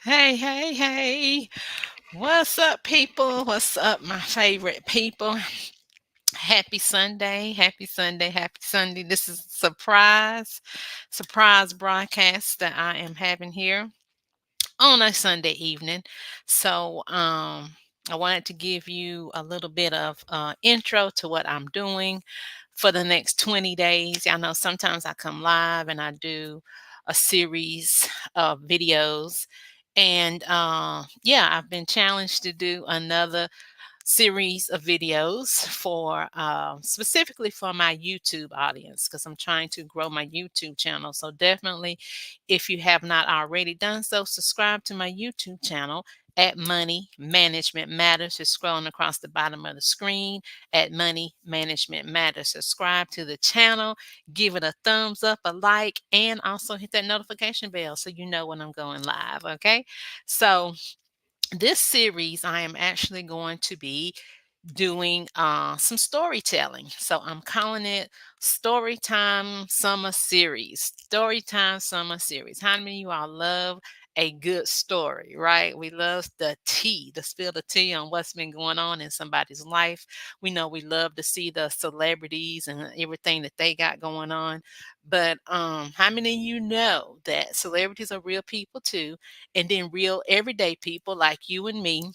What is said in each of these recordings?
Hey, hey, hey. What's up, people? What's up, my favorite people? Happy Sunday. Happy Sunday. Happy Sunday. This is a surprise broadcast that I am having here on a Sunday evening. So, I wanted to give you a little bit of intro to what I'm doing for the next 20 days. I know sometimes I come live and I do a series of videos. And yeah, I've been challenged to do another series of videos for specifically for my YouTube audience because I'm trying to grow my YouTube channel. So definitely, if you have not already done so, subscribe to my YouTube channel at Money Management Matters. It's scrolling across the bottom of the screen at Money Management Matters. Subscribe to the channel, give it a thumbs up, a like, and also hit that notification bell so you know when I'm going live. Okay. So, this series, I am actually going to be doing some storytelling. So I'm calling it Storytime Summer Series. Storytime Summer Series. How many of you all love a good story, right? We love the tea, to spill the tea on what's been going on in somebody's life. We know we love to see the celebrities and everything that they got going on. But how many of you know that celebrities are real people too? And then real everyday people like you and me,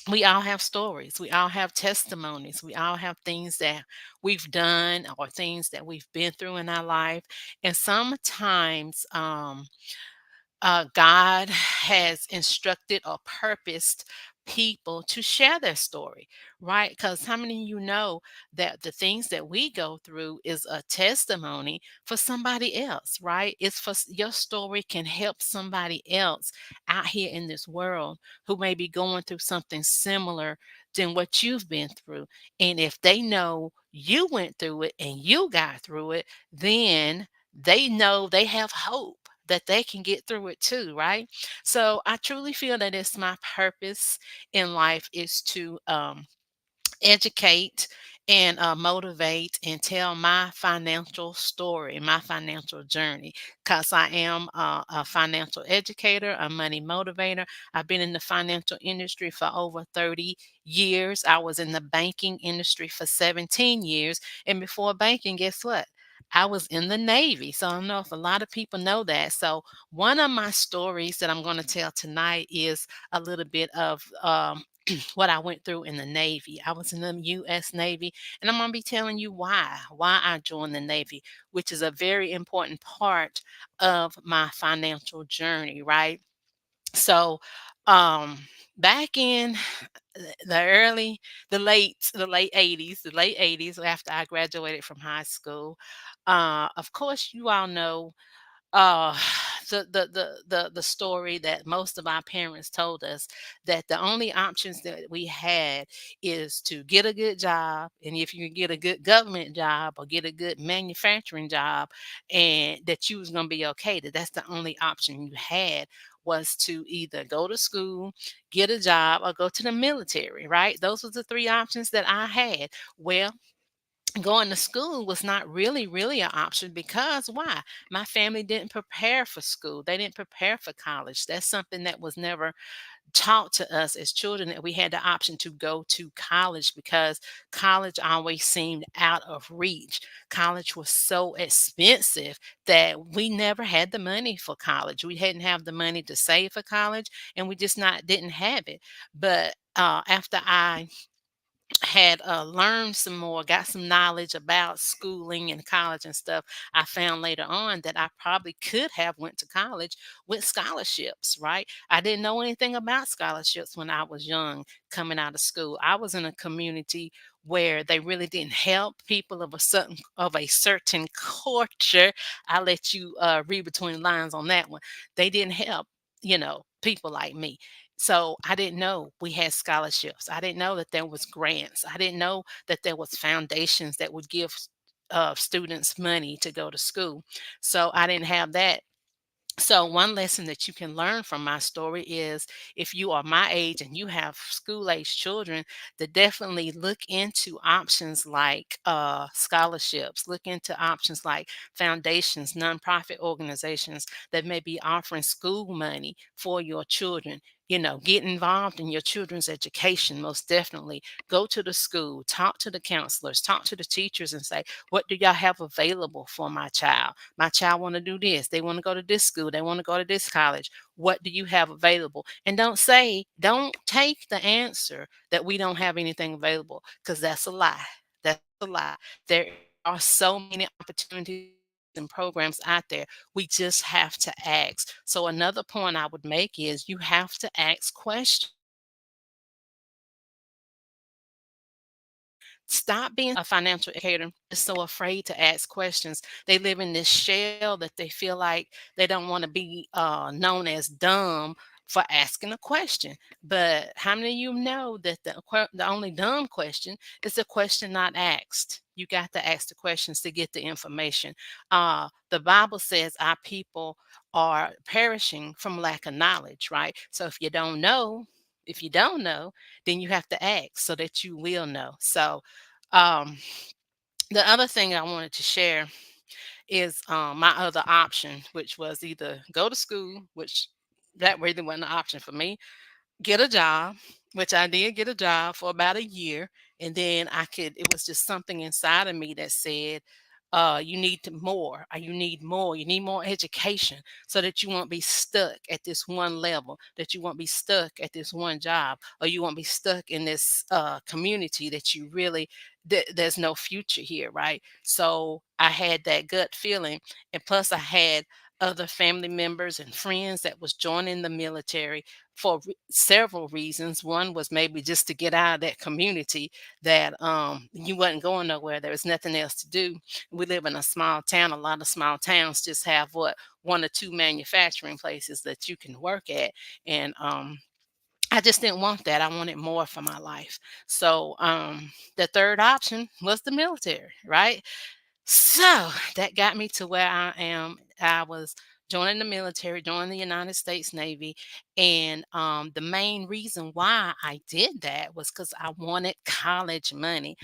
we all have stories. We all have testimonies. We all have things that we've done or things that we've been through in our life. And sometimes God has instructed or purposed people to share their story, right? Because how many of you know that the things that we go through is a testimony for somebody else, right? It's for your story can help somebody else out here in this world who may be going through something similar than what you've been through. And if they know you went through it and you got through it, then they know they have hope that they can get through it too, right? So I truly feel that it's my purpose in life is to educate and motivate and tell my financial story, my financial journey, because I am a financial educator, a money motivator. I've been in the financial industry for over 30 years. I was in the banking industry for 17 years. And before banking, guess what? I was in the Navy. So I don't know if a lot of people know that. So, one of my stories that I'm going to tell tonight is a little bit of what I went through in the Navy. I was in the U.S. Navy, and I'm going to be telling you why I joined the Navy, which is a very important part of my financial journey, right? So, um, back in the early, the late 80s, after I graduated from high school, of course, you all know uh the story that most of our parents told us, that the only options that we had is to get a good job, and if you can get a good government job or get a good manufacturing job, and that you was going to be okay, that's the only option you had, was to either go to school, get a job, or go to the military, right? Those were the three options that I had. Well, going to school was not really an option, because why? My family didn't prepare for school. They didn't prepare for college. That's something that was never taught to us as children, that we had the option to go to college, because college always seemed out of reach. College was so expensive that we never had the money for college. We hadn't have the money to save for college, and we just not didn't have it. But after I had learned some more, got some knowledge about schooling and college and stuff, I found later on that I probably could have went to college with scholarships, right? I didn't know anything about scholarships when I was young, coming out of school. I was in a community where they really didn't help people of a certain culture. I let you read between the lines on that one. They didn't help, people like me. So I didn't know we had scholarships. I didn't know that there was grants. I didn't know that there was foundations that would give students money to go to school. So I didn't have that So, one lesson that you can learn from my story is if you are my age and you have school age children, to definitely look into options like scholarships, look into options like foundations, nonprofit organizations that may be offering school money for your children. Get involved in your children's education, most definitely. Go to the school, talk to the counselors, talk to the teachers, and say, what do y'all have available for my child? My child want to do this. They want to go to this school. They want to go to this college. What do you have available? And don't take the answer that we don't have anything available, because that's a lie. That's a lie. There are so many opportunities and programs out there. We just have to ask. So another point I would make is you have to ask questions. Stop being a financial educator is so afraid to ask questions. They live in this shell that they feel like they don't want to be known as dumb for asking a question. But how many of you know that the only dumb question is a question not asked? You got to ask the questions to get the information. The Bible says our people are perishing from lack of knowledge, right? So if you don't know, then you have to ask so that you will know. So um, the other thing I wanted to share is my other option, which was either go to school, which that really wasn't an option for me, get a job, which I did get a job for about a year. And then it was just something inside of me that said, you need more, you need more, you need more education so that you won't be stuck at this one level, that you won't be stuck at this one job, or you won't be stuck in this community that you really, there's no future here, right? So I had that gut feeling. And plus, I had other family members and friends that was joining the military for several reasons. One was maybe just to get out of that community that you wasn't going nowhere. There was nothing else to do. We live in a small town. A lot of small towns just have one or two manufacturing places that you can work at. And I just didn't want that. I wanted more for my life. So the third option was the military, right? So that got me to where I am. I was joining the military, joining the United States Navy. And the main reason why I did that was because I wanted college money.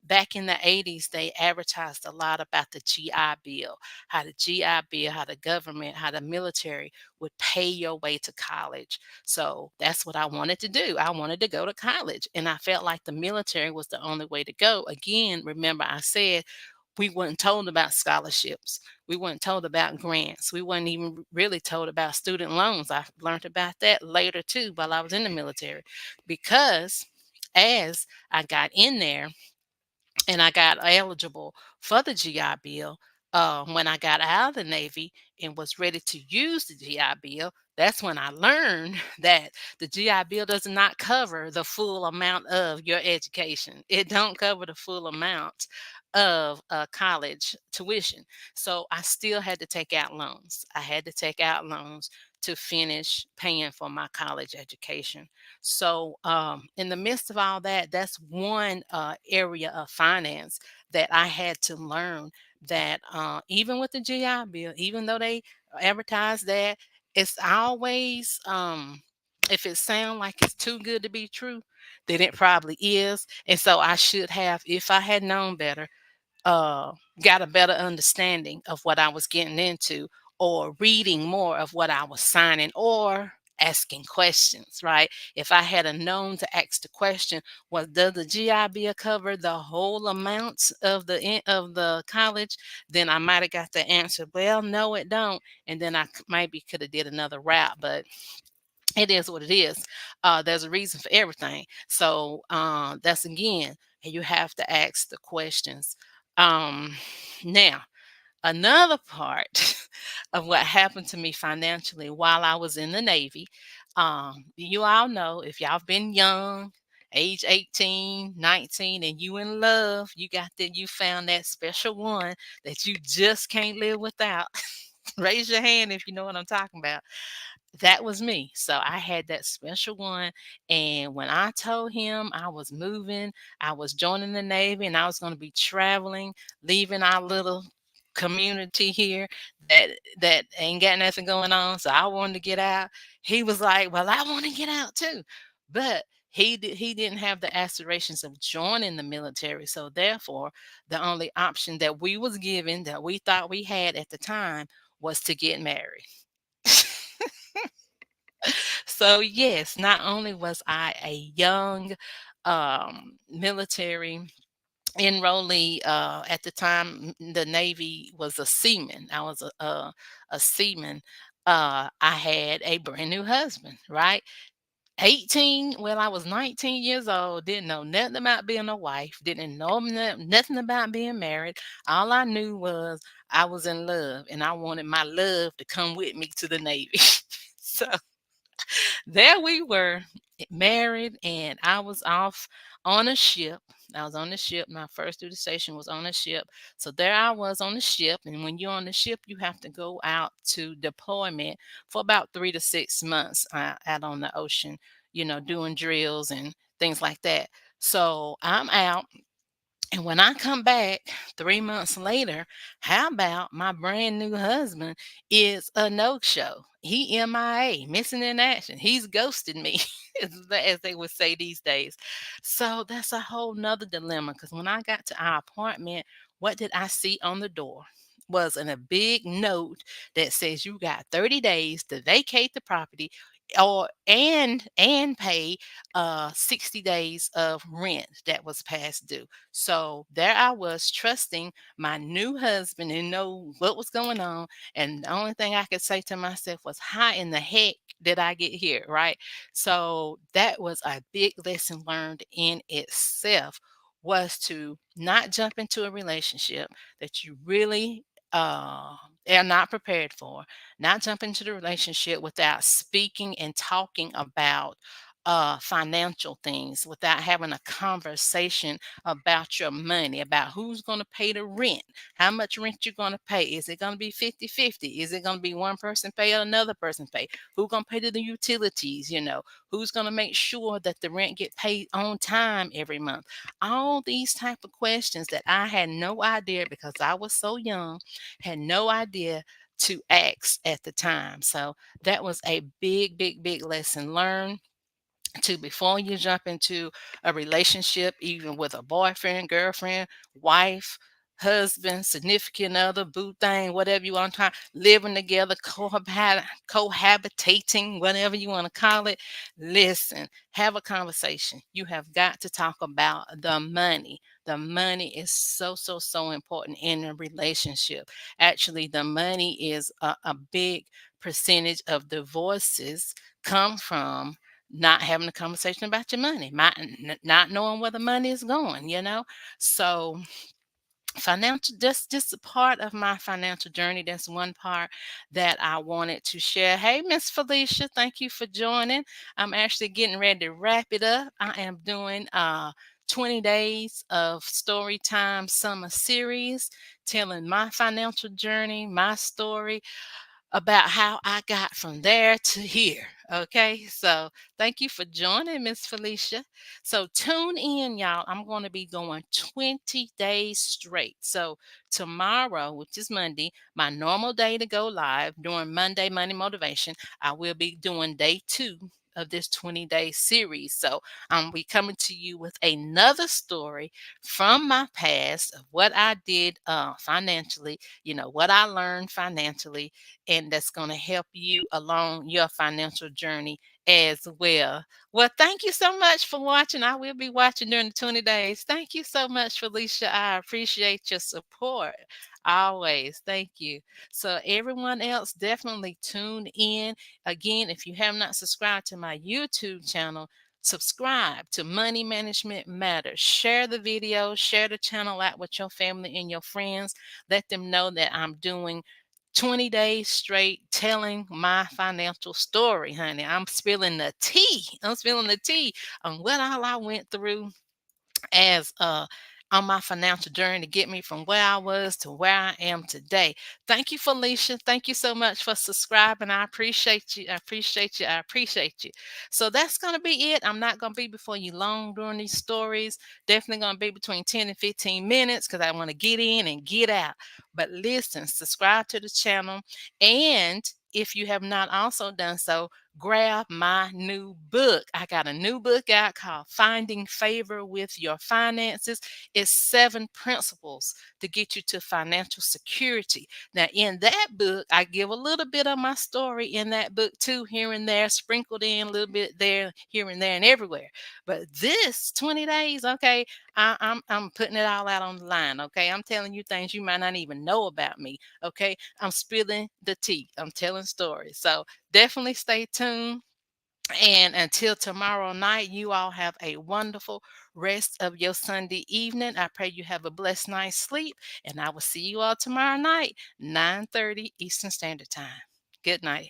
Back in the 80s, they advertised a lot about the GI Bill, how the GI Bill, how the government, how the military would pay your way to college. So that's what I wanted to do. I wanted to go to college, and I felt like the military was the only way to go. Again, remember I said we weren't told about scholarships. We weren't told about grants. We weren't even really told about student loans. I learned about that later too while I was in the military, because as I got in there and I got eligible for the GI Bill. When I got out of the Navy and was ready to use the GI Bill, that's when I learned that the GI Bill does not cover the full amount of your education. It don't cover the full amount of college tuition. So I still had to take out loans. I had to take out loans to finish paying for my college education. So, in the midst of all that, that's one area of finance that I had to learn that even with the GI Bill, even though they advertise that, it's always, if it sounds like it's too good to be true, then it probably is. And so I should have, if I had known better, uh, got a better understanding of what I was getting into, or reading more of what I was signing, or asking questions, right? If I had a known to ask the question, well, does the GI Bill cover the whole amount of of the college? Then I might have got the answer, well, no, it don't. And then maybe could have did another route, but it is what it is. There's a reason for everything. So that's again, you have to ask the questions. Um, Now, another part of what happened to me financially while I was in the Navy, you all know, if y'all been young, age 18, 19, and you in love, you found that special one that you just can't live without. Raise your hand if you know what I'm talking about. That was me. So I had that special one. And when I told him I was moving, I was joining the Navy and I was going to be traveling, leaving our little community here that ain't got nothing going on, so I wanted to get out. He was like, "Well, I want to get out too," but he didn't have the aspirations of joining the military. So therefore, the only option that we was given that we thought we had at the time was to get married. So yes, not only was I a young military enrollee, at the time the Navy was a seaman. I was a seaman. I had a brand new husband, right? 18, well, I was 19 years old, didn't know nothing about being a wife, didn't know nothing about being married. All I knew was I was in love and I wanted my love to come with me to the Navy. So there we were, married, and I was off on a ship. I was on the ship. My first duty station was on a ship. So there I was on the ship. And when you're on the ship, you have to go out to deployment for about 3 to 6 months, out on the ocean, doing drills and things like that. So I'm out. And when I come back 3 months later, how about my brand new husband is a no show? He MIA, missing in action. He's ghosted me, as they would say these days. So that's a whole nother dilemma because when I got to our apartment, what did I see on the door? Was in a big note that says you got 30 days to vacate the property or and pay 60 days of rent that was past due. So there I was trusting my new husband and know what was going on. And the only thing I could say to myself was, how in the heck did I get here? Right. So that was a big lesson learned in itself, was to not jump into a relationship that you really are not prepared for, not jump into the relationship without speaking and talking about financial things, without having a conversation about your money, about who's going to pay the rent, how much rent you're going to pay. Is it going to be 50-50? Is it going to be one person pay or another person pay? Who's going to pay the utilities? Who's going to make sure that the rent get paid on time every month? All these type of questions that I had no idea, because I was so young, had no idea to ask at the time. So that was a big, big, big lesson learned, to before you jump into a relationship, even with a boyfriend, girlfriend, wife, husband, significant other, boo thing, whatever you want to call, living together, cohabitating, whatever you want to call it. Listen, have a conversation. You have got to talk about the money. The money is so, so, so important in a relationship. Actually, the money is a big percentage of divorces come from not having a conversation about your money, not knowing where the money is going. So financial, just a part of my financial journey. That's one part that I wanted to share. Hey, Miss Felicia, thank you for joining. I'm actually getting ready to wrap it up. I am doing 20 days of story time summer series, telling my financial journey, my story about how I got from there to here. Okay, so thank you for joining, Miss Felicia. So tune in, y'all. I'm going to be going 20 days straight. So tomorrow, which is Monday, my normal day to go live during Monday Money Motivation, I will be doing day 2 of this 20-day series. So I'm be coming to you with another story from my past of what I did financially, what I learned financially, and that's going to help you along your financial journey as well. Well, thank you so much for watching. I will be watching during the 20 days. Thank you so much, Felicia. I appreciate your support. Always. Thank you. So, everyone else, definitely tune in. Again, if you have not subscribed to my YouTube channel, subscribe to Money Management Matters. Share the video, share the channel out with your family and your friends. Let them know that I'm doing 20 days straight telling my financial story, honey. I'm spilling the tea. I'm spilling the tea on what all I went through as on my financial journey to get me from where I was to where I am today. Thank you, Felicia. Thank you so much for subscribing. I appreciate you. I appreciate you. I appreciate you. So that's going to be it. I'm not going to be before you long during these stories. Definitely going to be between 10 and 15 minutes because I want to get in and get out. But listen, subscribe to the channel. And if you have not also done so, grab my new book. I got a new book out called Finding Favor with Your Finances. It's 7 principles to get you to financial security. Now, in that book, I give a little bit of my story in that book too, here and there, sprinkled in a little bit there, here and there, and everywhere. But this 20 days, okay, I'm putting it all out on the line. Okay, I'm telling you things you might not even know about me. Okay, I'm spilling the tea. I'm telling stories. So definitely stay tuned. And until tomorrow night, you all have a wonderful rest of your Sunday evening. I pray you have a blessed night's sleep, and I will see you all tomorrow night, 9:30 Eastern Standard Time. Good night.